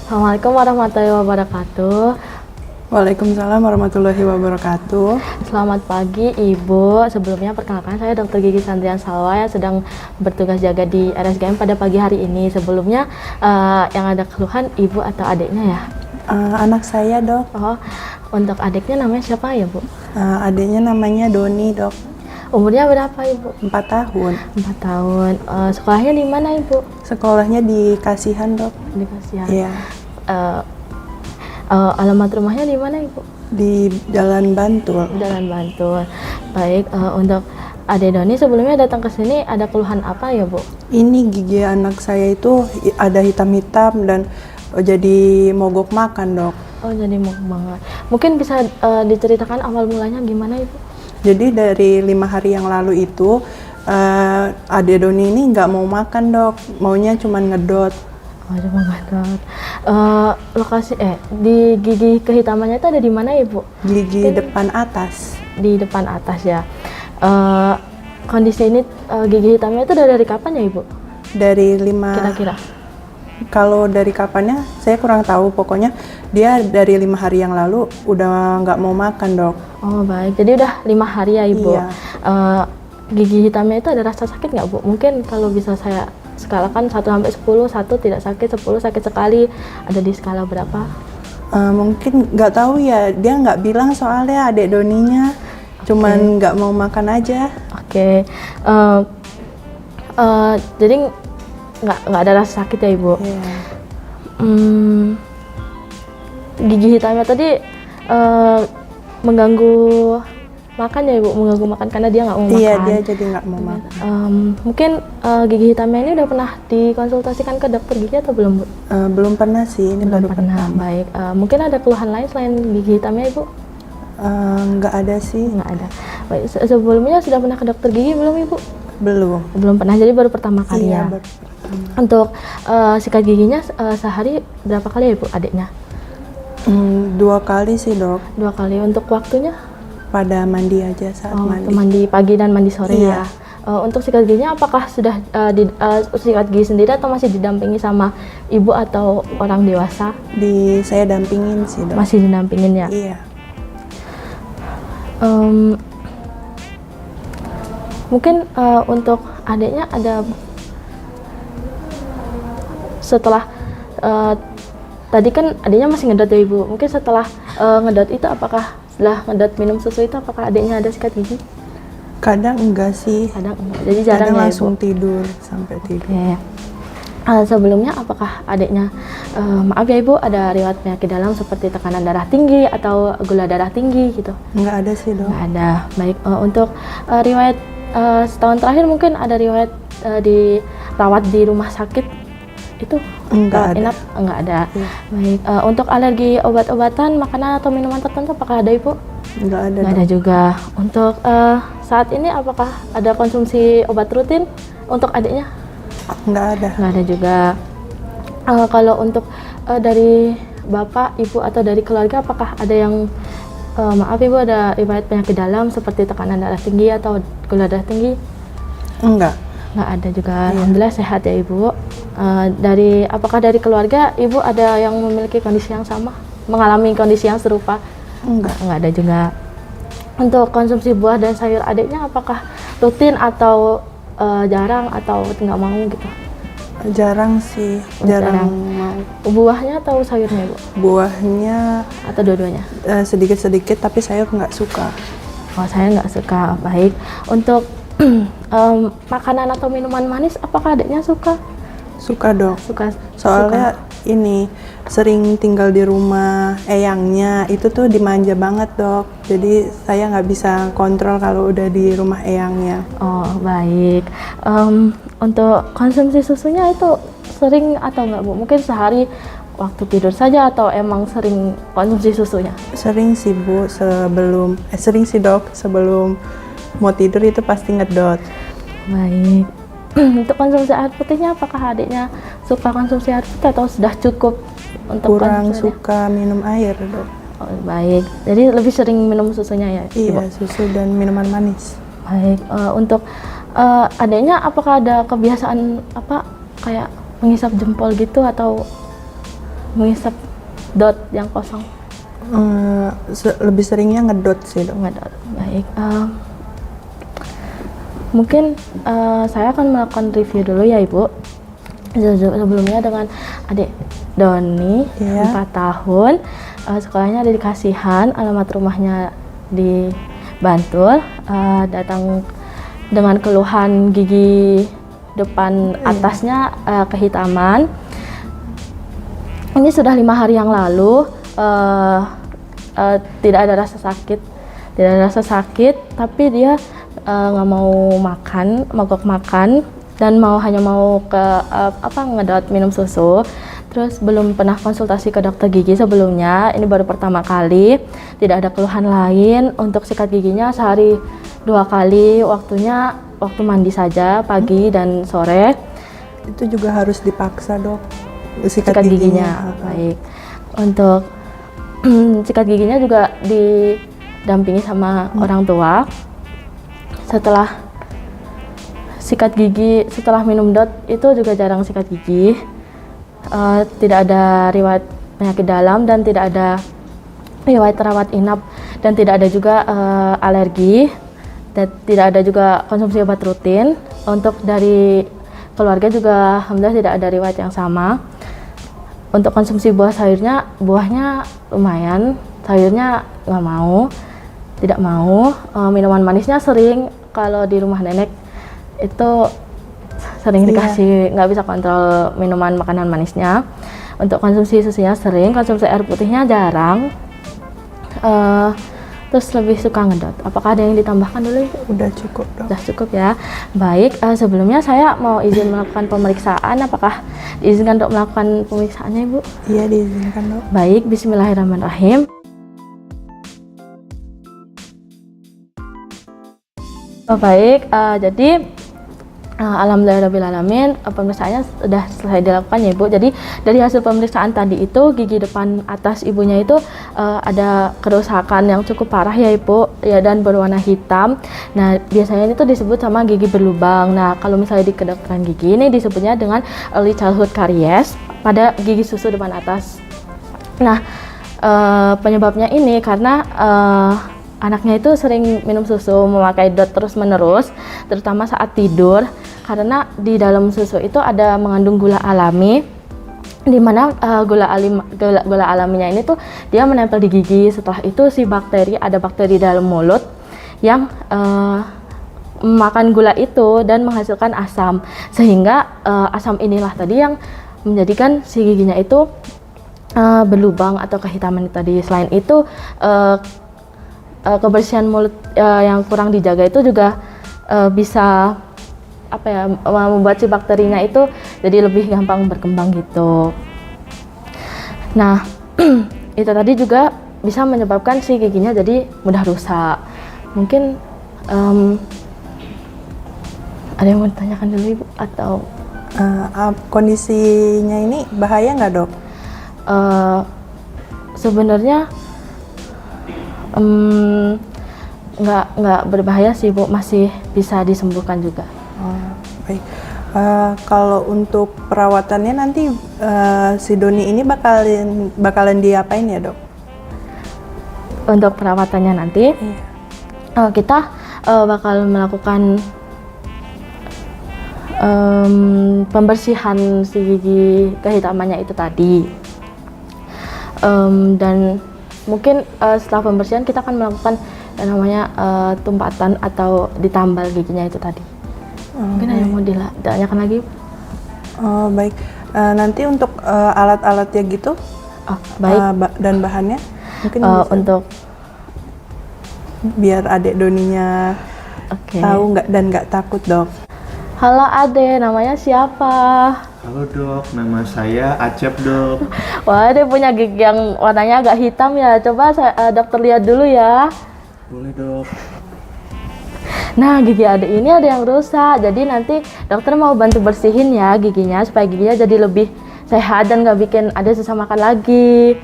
Assalamualaikum warahmatullahi wabarakatuh. Waalaikumsalam warahmatullahi wabarakatuh. Selamat pagi Ibu. Sebelumnya perkenalkan saya Dr. Gigi Sandrian Salwa yang sedang bertugas jaga di RSGM pada pagi hari ini. Sebelumnya yang ada keluhan Ibu atau adiknya ya? Anak saya, Dok. Oh, untuk adiknya namanya siapa ya Bu? Adiknya namanya Doni, Dok. Umurnya berapa Ibu? 4 tahun. 4 tahun. Sekolahnya di mana Ibu? Sekolahnya di Kasihan, Dok. Di Kasihan. Iya. Alamat rumahnya di mana Ibu? Di Jalan Bantul. Jalan Bantul. Baik, untuk Ade Doni sebelumnya datang ke sini ada keluhan apa ya Bu? Ini gigi anak saya itu ada hitam-hitam dan jadi mogok makan, Dok. Oh, jadi mau banget. Mungkin bisa diceritakan awal mulanya gimana Ibu? Jadi dari 5 hari yang lalu itu Ade Doni ini nggak mau makan, Dok. Maunya cuma ngedot. Oh, cuma ngedot. Lokasi di gigi kehitamannya itu ada di mana Ibu? Gigi depan atas. Di depan atas ya. Kondisi ini gigi hitamnya itu dari kapan ya Ibu? Dari 5 Kira-kira? Kalau dari kapannya saya kurang tahu, pokoknya dia dari 5 hari yang lalu udah nggak mau makan, Dok. Oh baik, jadi udah 5 hari ya Ibu. Iya. Gigi hitamnya itu ada rasa sakit nggak Bu? Mungkin kalau bisa saya skalakan 1 sampai 10, 1 tidak sakit, 10 sakit sekali. Ada di skala berapa? Mungkin nggak tahu ya, dia nggak bilang soalnya adik Doninya, cuman nggak mau makan aja. Oke. Jadi nggak ada rasa sakit ya Ibu? Iya. Gigi hitamnya tadi mengganggu makan ya Ibu? Mengganggu makan karena dia nggak mau makan? Iya, dia jadi nggak mau makan. Mungkin gigi hitamnya ini udah pernah dikonsultasikan ke dokter gigi atau belum Bu? Belum pernah sih, ini Belum baru pernah. pertama. Baik, mungkin ada keluhan lain selain gigi hitamnya Ibu? Nggak ada sih. Nggak ada. Baik, sebelumnya sudah pernah ke dokter gigi belum Ibu? Belum. Belum pernah, jadi baru pertama kali Iya, ya? baru pertama. Untuk sikat giginya sehari berapa kali ya Ibu adiknya? 2 kali sih, Dok. 2 kali. Untuk waktunya? Pada mandi aja, saat mandi. Mandi pagi dan mandi sore Iya. ya? Untuk sikat giginya apakah sudah sikat gigi sendiri atau masih didampingi sama ibu atau orang dewasa? Saya dampingin sih, Dok. Masih didampingin ya? Iya. Mungkin untuk adiknya ada setelah tadi kan adiknya masih ngedot ya Ibu, mungkin setelah ngedot itu apakah setelah ngedot minum susu itu apakah adiknya ada sikat gigi? Kadang enggak sih. Kadang enggak, jadi jarang Kadang ya langsung Ibu? tidur, sampai tidur. Oke. Sebelumnya apakah adiknya, maaf ya Ibu, ada riwayat penyakit dalam seperti tekanan darah tinggi atau gula darah tinggi gitu? Enggak ada sih, Dok. Nggak ada. Baik, untuk riwayat setahun terakhir mungkin ada riwayat dirawat di rumah sakit itu? Enggak ada. Enggak ada. Iya. Baik, untuk alergi obat-obatan, makanan atau minuman tertentu apakah ada Ibu? Enggak ada, Nggak Dok. ada juga. Untuk saat ini apakah ada konsumsi obat rutin untuk adiknya? Enggak ada. Nggak ada juga. Kalau untuk dari Bapak, Ibu atau dari keluarga apakah ada yang maaf Ibu, ada riwayat penyakit dalam seperti tekanan darah tinggi atau gula darah tinggi? Enggak. Nggak ada juga. Iya. Alhamdulillah sehat ya Ibu. Apakah dari keluarga Ibu ada yang memiliki kondisi yang sama, mengalami kondisi yang serupa? Enggak. Nggak ada juga. Untuk konsumsi buah dan sayur adiknya apakah rutin atau jarang atau nggak mau gitu? Jarang sih, Jarang. jarang mau. Buahnya atau sayurnya Bu? Buahnya Atau dua-duanya? sedikit-sedikit, tapi sayur nggak suka. Oh, saya nggak suka. Baik. Untuk makanan atau minuman manis apakah adiknya suka? Suka, Dok. Suka. Soalnya ini sering tinggal di rumah eyangnya, itu tuh dimanja banget, Dok. Jadi saya nggak bisa kontrol kalau udah di rumah eyangnya. Oh, baik. Untuk konsumsi susunya itu sering atau nggak Bu? Mungkin sehari waktu tidur saja atau emang sering konsumsi susunya? Sering sih, Bu, sering sih, Dok, sebelum mau tidur itu pasti ngedot. Baik. Untuk konsumsi air putihnya apakah adiknya suka konsumsi air putih atau sudah cukup untuk Kurang konsumsinya? suka minum air, Dok. Oh, baik. Jadi lebih sering minum susunya ya? Ibu? Iya, susu dan minuman manis. Baik. Untuk adiknya apakah ada kebiasaan kayak menghisap jempol gitu atau mengisap dot yang kosong. Lebih seringnya ngedot sih dok. Ngedot. Baik. Mungkin saya akan melakukan review dulu ya Ibu. Sebelumnya dengan adik Doni, 4 tahun, sekolahnya ada di Kasihan, alamat rumahnya di Bantul, datang dengan keluhan gigi depan atasnya kehitaman. Ini sudah 5 hari yang lalu, tidak ada rasa sakit, tapi dia nggak mau makan, mogok makan, dan hanya mau ngedot minum susu. Terus belum pernah konsultasi ke dokter gigi sebelumnya, ini baru pertama kali. Tidak ada keluhan lain. Untuk sikat giginya sehari 2 kali, waktu mandi saja, pagi dan sore. Itu juga harus dipaksa dok, sikat giginya. Baik. Untuk sikat giginya juga didampingi sama orang tua. Setelah sikat gigi, setelah minum dot itu juga jarang sikat gigi. Tidak ada riwayat penyakit dalam dan tidak ada riwayat rawat inap, dan tidak ada juga alergi, dan tidak ada juga konsumsi obat rutin. Untuk dari keluarga juga alhamdulillah tidak ada riwayat yang sama. Untuk konsumsi buahnya lumayan, sayurnya tidak mau. Minuman manisnya sering, kalau di rumah nenek itu sering dikasih, nggak bisa kontrol minuman makanan manisnya. Untuk konsumsi susunya sering, konsumsi air putihnya jarang. Terus lebih suka ngedot. Apakah ada yang ditambahkan dulu? Udah cukup dok. Udah cukup ya. Baik, sebelumnya saya mau izin melakukan pemeriksaan. Apakah diizinkan untuk melakukan pemeriksaannya Ibu? Iya, diizinkan dok. Baik, bismillahirrahmanirrahim. Baik, jadi alhamdulillahirrahmanirrahim, pemeriksaannya sudah selesai dilakukan ya Ibu. Jadi dari hasil pemeriksaan tadi itu, gigi depan atas ibunya itu ada kerusakan yang cukup parah ya Ibu, ya, dan berwarna hitam. Nah, biasanya itu disebut sama gigi berlubang. Nah, kalau misalnya di kedokteran gigi ini disebutnya dengan early childhood caries pada gigi susu depan atas. Nah, penyebabnya ini karena anaknya itu sering minum susu, memakai dot terus-menerus, terutama saat tidur, karena di dalam susu itu ada mengandung gula alami, di mana gula alaminya ini tuh dia menempel di gigi. Setelah itu ada bakteri dalam mulut yang memakan gula itu dan menghasilkan asam, sehingga asam inilah tadi yang menjadikan si giginya itu berlubang atau kehitaman tadi. Selain itu kebersihan mulut yang kurang dijaga itu juga bisa membuat si bakterinya itu jadi lebih gampang berkembang gitu. Nah, itu tadi juga bisa menyebabkan si giginya jadi mudah rusak. Mungkin ada yang mau ditanyakan dulu Ibu atau kondisinya ini bahaya nggak dok? Sebenarnya nggak berbahaya sih Bu, masih bisa disembuhkan juga. Baik. Kalau untuk perawatannya nanti si Doni ini bakalan diapain ya dok? Untuk perawatannya nanti kita bakal melakukan pembersihan si gigi kehitamannya itu tadi, dan mungkin setelah pembersihan kita akan melakukan yang namanya tumpatan atau ditambal giginya itu tadi. Mungkin ada yang mau ditanyakan lagi? Baik. Nanti untuk alat-alatnya gitu, baik. Dan bahannya mungkin bisa untuk biar adik Doninya tahu dan nggak takut dok. Halo Ade, namanya siapa? Halo dok, nama saya Acep dok. Wah, dia punya gigi yang warnanya agak hitam ya. Coba dokter lihat dulu ya. Boleh dok. Nah, gigi Ade ini ada yang rusak. Jadi nanti dokter mau bantu bersihin ya giginya supaya giginya jadi lebih sehat dan nggak bikin Ade susah makan lagi.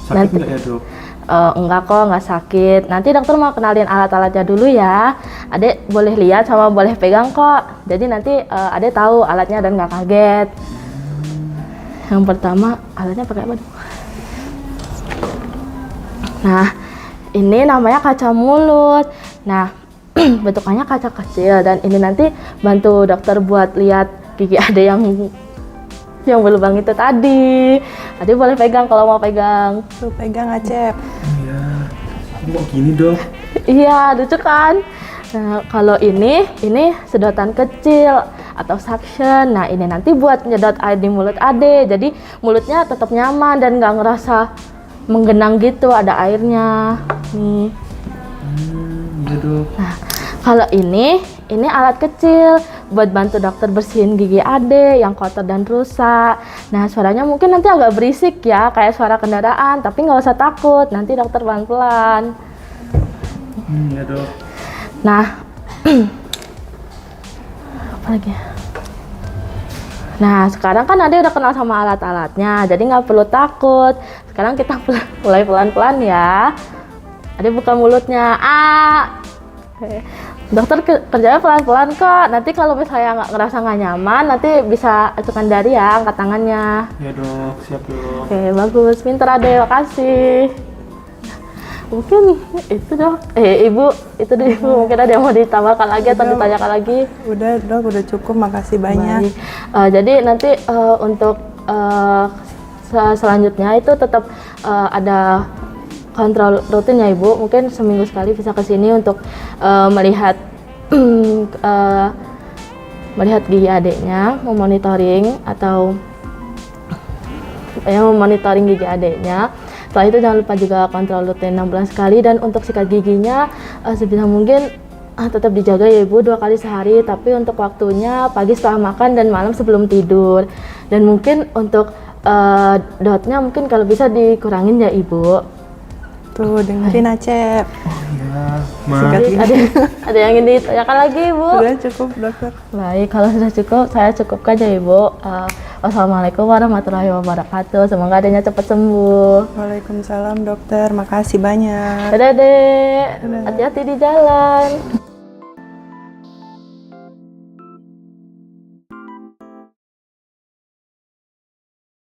Sakit nggak ya dok? Enggak kok, nggak sakit. Nanti dokter mau kenalin alat-alatnya dulu ya. Adek boleh lihat sama boleh pegang kok. Jadi nanti Adek tahu alatnya dan nggak kaget. Yang pertama alatnya pakai apa? Dok? Nah, ini namanya kaca mulut. Nah, bentukannya kaca kecil dan ini nanti bantu dokter buat lihat gigi ada yang berlubang itu tadi. Ade boleh pegang kalau mau pegang. Tuh pegang Acep. Iya. Kok gini dok? Iya, lucu kan? Nah, kalau ini sedotan kecil atau suction. Nah, ini nanti buat nyedot air di mulut Ade. Jadi mulutnya tetap nyaman dan nggak ngerasa menggenang gitu, ada airnya. Nih. Iya dok. Nah, kalau ini alat kecil buat bantu dokter bersihin gigi Ade yang kotor dan rusak. Nah, suaranya mungkin nanti agak berisik ya, kayak suara kendaraan, tapi nggak usah takut, nanti dokter pelan-pelan. Iya dok. Nah, apa lagi? Nah, sekarang kan Ade udah kenal sama alat-alatnya, jadi nggak perlu takut. Sekarang kita mulai pelan-pelan ya. Ade buka mulutnya. Dokter kerjanya pelan-pelan kok. Nanti kalau misalnya nggak ngerasa nggak nyaman, nanti bisa acukan jari ya, angkat tangannya. Iya dok, siap dok. Oke, bagus. Pinter Ade, makasih. Mungkin itu dok. Ibu, itu deh ibu. Mungkin ada yang mau ditambahkan lagi atau ditanyakan lagi? Udah dok, udah cukup, makasih banyak. Baik. Jadi nanti untuk selanjutnya itu tetap ada kontrol rutin ya ibu. Mungkin seminggu sekali bisa ke sini untuk melihat melihat gigi adiknya, memonitoring atau memonitoring gigi adiknya. Setelah itu jangan lupa juga kontrol rutin 6 bulan sekali, dan untuk sikat giginya sebisa mungkin tetap dijaga ya ibu 2 kali sehari, tapi untuk waktunya pagi setelah makan dan malam sebelum tidur. Dan mungkin untuk dotnya mungkin kalau bisa dikurangin ya ibu. Tuh dengerin Acep. Oh iya. Sikat gigi. Ada yang ingin ditanyakan lagi ibu? Udah cukup dokter. Baik, kalau sudah cukup saya cukupkan ya ibu. Wassalamualaikum warahmatullahi wabarakatuh. Semoga adanya cepat sembuh. Waalaikumsalam dokter, makasih banyak. Dadah dek, hati-hati di jalan.